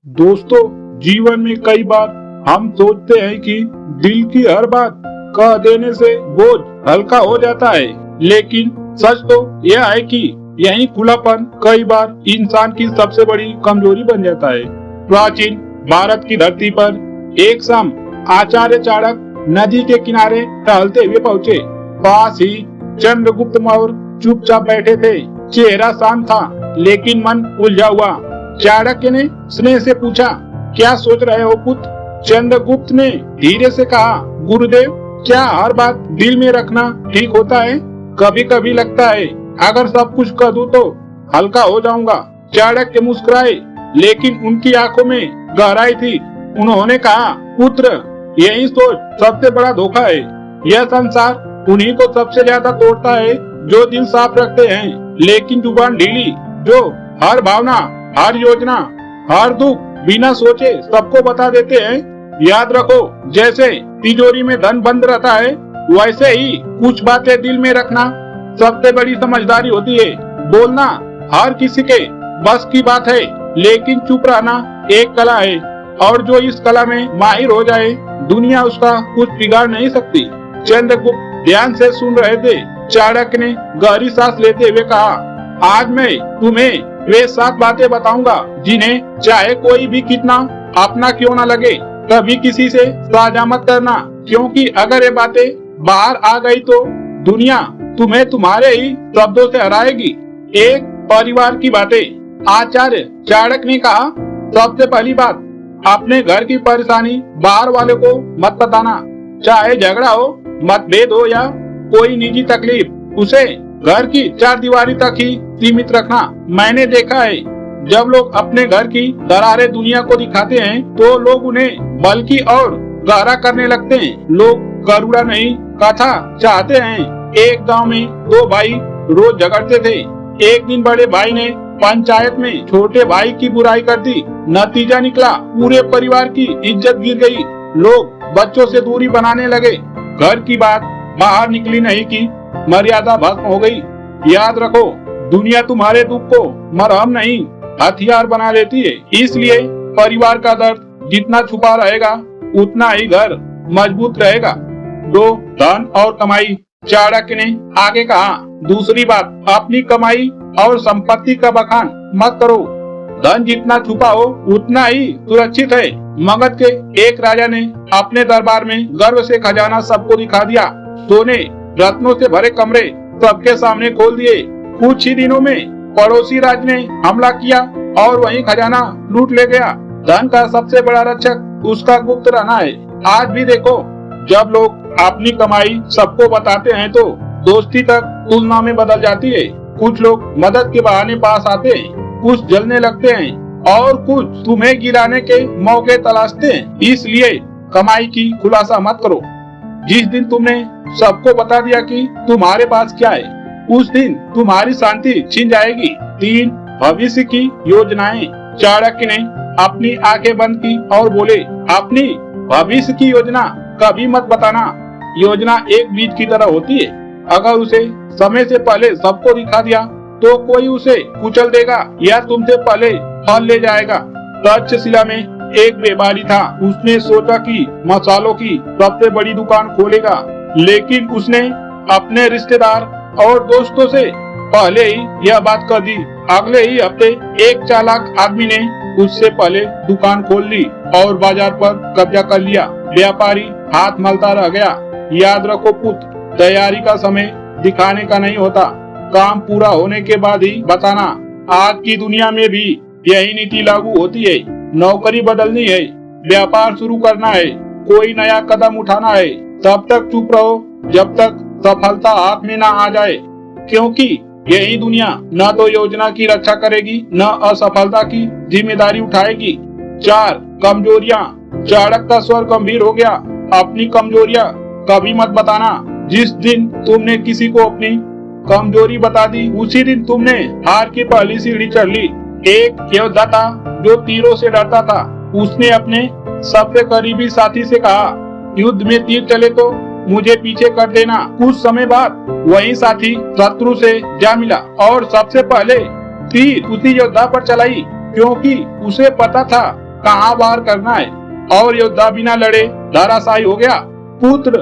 दोस्तों, जीवन में कई बार हम सोचते हैं कि दिल की हर बात कह देने से बोझ हल्का हो जाता है, लेकिन सच तो यह है कि यही खुलापन कई बार इंसान की सबसे बड़ी कमजोरी बन जाता है। प्राचीन भारत की धरती पर एक शाम आचार्य चाणक्य नदी के किनारे टहलते हुए पहुँचे। पास ही चंद्रगुप्त मौर्य चुपचाप बैठे थे। चेहरा शांत था, लेकिन मन उलझा हुआ। चाणक्य ने स्नेह से पूछा, क्या सोच रहे हो पुत्र? चंद्रगुप्त ने धीरे से कहा, गुरुदेव, क्या हर बात दिल में रखना ठीक होता है? कभी कभी लगता है अगर सब कुछ कह दूं तो हल्का हो जाऊंगा। चाणक्य मुस्कुराए, लेकिन उनकी आंखों में गहराई थी। उन्होंने कहा, पुत्र, यही सोच सबसे बड़ा धोखा है। यह संसार उन्हीं को सबसे ज्यादा तोड़ता है जो दिल साफ रखते हैं, लेकिन जुबान ढीली, जो हर भावना, हर योजना, हर दुख बिना सोचे सबको बता देते हैं। याद रखो, जैसे तिजोरी में धन बंद रहता है, वैसे ही कुछ बातें दिल में रखना सबसे बड़ी समझदारी होती है। बोलना हर किसी के बस की बात है, लेकिन चुप रहना एक कला है, और जो इस कला में माहिर हो जाए, दुनिया उसका कुछ बिगाड़ नहीं सकती। चंद्रगुप्त ध्यान से सुन रहे थे। चाणक्य ने गहरी सांस लेते हुए कहा, आज मैं तुम्हें वे 7 बातें बताऊंगा जिन्हें चाहे कोई भी कितना अपना क्यों न लगे, कभी किसी से साझा मत करना, क्योंकि अगर ये बातें बाहर आ गई तो दुनिया तुम्हें तुम्हारे ही शब्दों से हराएगी। एक, परिवार की बातें। आचार्य चाणक्य ने कहा, सबसे पहली बात, अपने घर की परेशानी बाहर वाले को मत बताना। चाहे झगड़ा हो, मतभेद हो या कोई निजी तकलीफ, उसे घर की 4 दीवारी तक ही सीमित रखना। मैंने देखा है, जब लोग अपने घर की दरारें दुनिया को दिखाते हैं, तो लोग उन्हें बल्कि और गहरा करने लगते हैं। लोग करुणा नहीं, कथा चाहते हैं। एक गांव में 2 भाई रोज झगड़ते थे। एक दिन बड़े भाई ने पंचायत में छोटे भाई की बुराई कर दी। नतीजा निकला, पूरे परिवार की इज्जत गिर गई। लोग बच्चों से दूरी बनाने लगे। घर की बात बाहर निकली नहीं कि मर्यादा भस्म हो गई। याद रखो, दुनिया तुम्हारे दुख को मरहम नहीं, हथियार बना लेती है। इसलिए परिवार का दर्द जितना छुपा रहेगा, उतना ही घर मजबूत रहेगा। 2, धन और कमाई। चाणक्य ने आगे कहा, दूसरी बात, अपनी कमाई और संपत्ति का बखान मत करो। धन जितना छुपा हो, उतना ही सुरक्षित है। मगध के एक राजा ने अपने दरबार में गर्व से खजाना सबको दिखा दिया। सोने रत्नों से भरे कमरे सबके सामने खोल दिए। कुछ ही दिनों में पड़ोसी राज ने हमला किया और वही खजाना लूट ले गया। धन का सबसे बड़ा रक्षक उसका गुप्त रहना है। आज भी देखो, जब लोग अपनी कमाई सबको बताते हैं तो दोस्ती तक तुलना में बदल जाती है। कुछ लोग मदद के बहाने पास आते हैं, कुछ जलने लगते हैं और कुछ तुम्हें गिराने के मौके तलाशते हैं। इसलिए कमाई की खुलासा मत करो। जिस दिन तुमने सबको बता दिया कि तुम्हारे पास क्या है, उस दिन तुम्हारी शांति छिन जाएगी। 3, भविष्य की योजनाएं। चाणक्य ने अपनी आंखें बंद की और बोले, अपनी भविष्य की योजना कभी मत बताना। योजना एक बीज की तरह होती है। अगर उसे समय से पहले सबको दिखा दिया तो कोई उसे कुचल देगा या तुमसे पहले फल ले जाएगा। तक्षशिला में एक व्यापारी था। उसने सोचा कि मसालों की सबसे बड़ी दुकान खोलेगा, लेकिन उसने अपने रिश्तेदार और दोस्तों से पहले ही यह बात कर दी। अगले ही हफ्ते एक चालाक आदमी ने उससे पहले दुकान खोल ली और बाजार पर कब्जा कर लिया। व्यापारी हाथ मलता रह गया। याद रखो पुत्र, तैयारी का समय दिखाने का नहीं होता, काम पूरा होने के बाद ही बताना। आज की दुनिया में भी यही नीति लागू होती है। नौकरी बदलनी है, व्यापार शुरू करना है, कोई नया कदम उठाना है, तब तक चुप रहो जब तक सफलता हाथ में ना आ जाए, क्योंकि यही दुनिया न तो योजना की रक्षा करेगी, न असफलता की जिम्मेदारी उठाएगी। 4, कमजोरियां। चाणक्य का स्वर गंभीर हो गया। अपनी कमजोरियां कभी मत बताना। जिस दिन तुमने किसी को अपनी कमजोरी बता दी, उसी दिन तुमने हार की पहली सीढ़ी चढ़ ली। एक योद्धा था जो तीरों से डरता था। उसने अपने सबसे करीबी साथी से कहा, युद्ध में तीर चले तो मुझे पीछे कर देना। कुछ समय बाद वही साथी शत्रु से जा मिला और सबसे पहले तीर उसी योद्धा पर चलाई, क्योंकि उसे पता था कहाँ वार करना है, और योद्धा बिना लड़े धराशायी हो गया। पुत्र,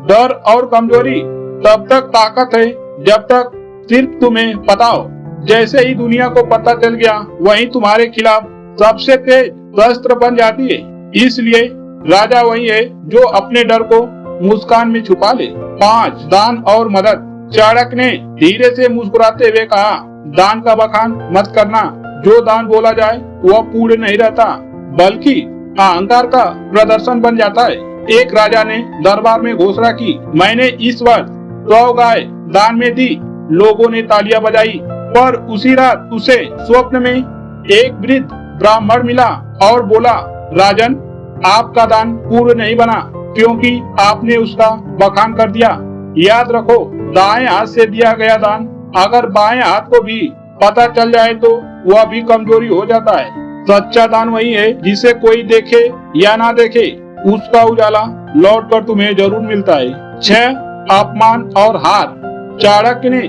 डर और कमजोरी तब तक ताकत है जब तक सिर्फ तुम्हें पता हो। जैसे ही दुनिया को पता चल गया, वही तुम्हारे खिलाफ सबसे तेज शस्त्र बन जाती है। इसलिए राजा वही है जो अपने डर को मुस्कान में छुपा ले। 5. दान और मदद। चाणक्य ने धीरे से मुस्कुराते हुए कहा, दान का बखान मत करना। जो दान बोला जाए वह पूर्ण नहीं रहता, बल्कि अहंकार का प्रदर्शन बन जाता है। एक राजा ने दरबार में घोषणा की, मैंने इस वर्ष 100 गाय दान में दी। लोगों ने तालियां बजाई, पर उसी रात उसे स्वप्न में एक वृद्ध ब्राह्मण मिला और बोला, राजन, आपका दान पूर्ण नहीं बना क्योंकि आपने उसका बखान कर दिया। याद रखो, दाएं हाथ से दिया गया दान अगर बाएं हाथ को भी पता चल जाए तो वह भी कमजोरी हो जाता है। सच्चा दान वही है जिसे कोई देखे या ना देखे, उसका उजाला लौट कर तुम्हें जरूर मिलता है। 6. अपमान और हार। चाणक्य ने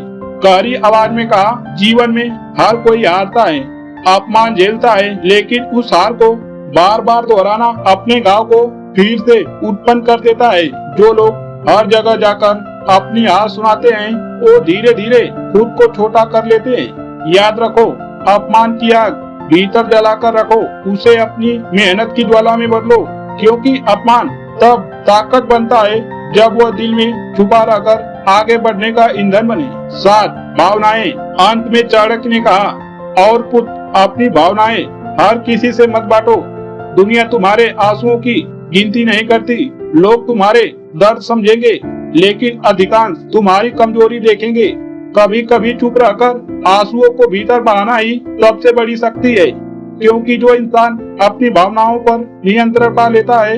गहरी आवाज में कहा, जीवन में हर कोई हारता है, अपमान झेलता है, लेकिन उस हार को बार बार दोहराना अपने घाव को फिर से उत्पन्न कर देता है। जो लोग हर जगह जाकर अपनी हार सुनाते हैं, वो धीरे धीरे खुद को छोटा कर लेते हैं। याद रखो, अपमान की आग भीतर जलाकर रखो, उसे अपनी मेहनत की ज्वाला में बदलो, क्योंकि अपमान तब ताकत बनता है जब वह दिल में छुपा रहकर आगे बढ़ने का ईंधन बने। 7. भावनाएं। अंत में चाणक्य ने कहा, और पुत्र, अपनी भावनाएं हर किसी से मत बांटो। दुनिया तुम्हारे आंसुओं की गिनती नहीं करती। लोग तुम्हारे दर्द समझेंगे, लेकिन अधिकांश तुम्हारी कमजोरी देखेंगे। कभी कभी चुप रहकर आंसुओं को भीतर बहाना ही सबसे बड़ी शक्ति है, क्योंकि जो इंसान अपनी भावनाओं पर नियंत्रण पा लेता है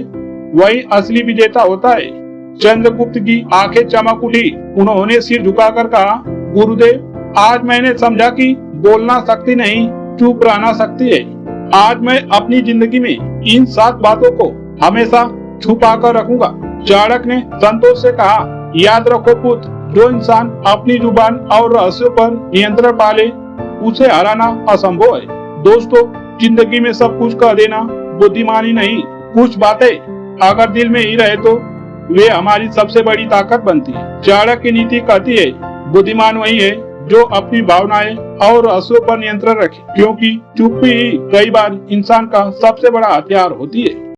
वही असली विजेता होता है। चंद्रगुप्त की आंखें चमक उठी। उन्होंने सिर झुकाकर कहा, गुरुदेव, आज मैंने समझा कि बोलना शक्ति नहीं, चुप रहना शक्ति है। आज मैं अपनी जिंदगी में इन 7 बातों को हमेशा छुपा कर रखूंगा। चाणक्य ने संतोष से कहा, याद रखो पुत्र, जो इंसान अपनी जुबान और रहस्यों पर नियंत्रण पाले, उसे हराना असंभव है। दोस्तों, जिंदगी में सब कुछ कह देना बुद्धिमानी नहीं, कुछ बातें अगर दिल में ही रहे तो वे हमारी सबसे बड़ी ताकत बनती है। चाणक्य की नीति कहती है, बुद्धिमान वही है जो अपनी भावनाएं और रहस्यों पर नियंत्रण रखे, क्योंकि चुप्पी ही कई बार इंसान का सबसे बड़ा हथियार होती है।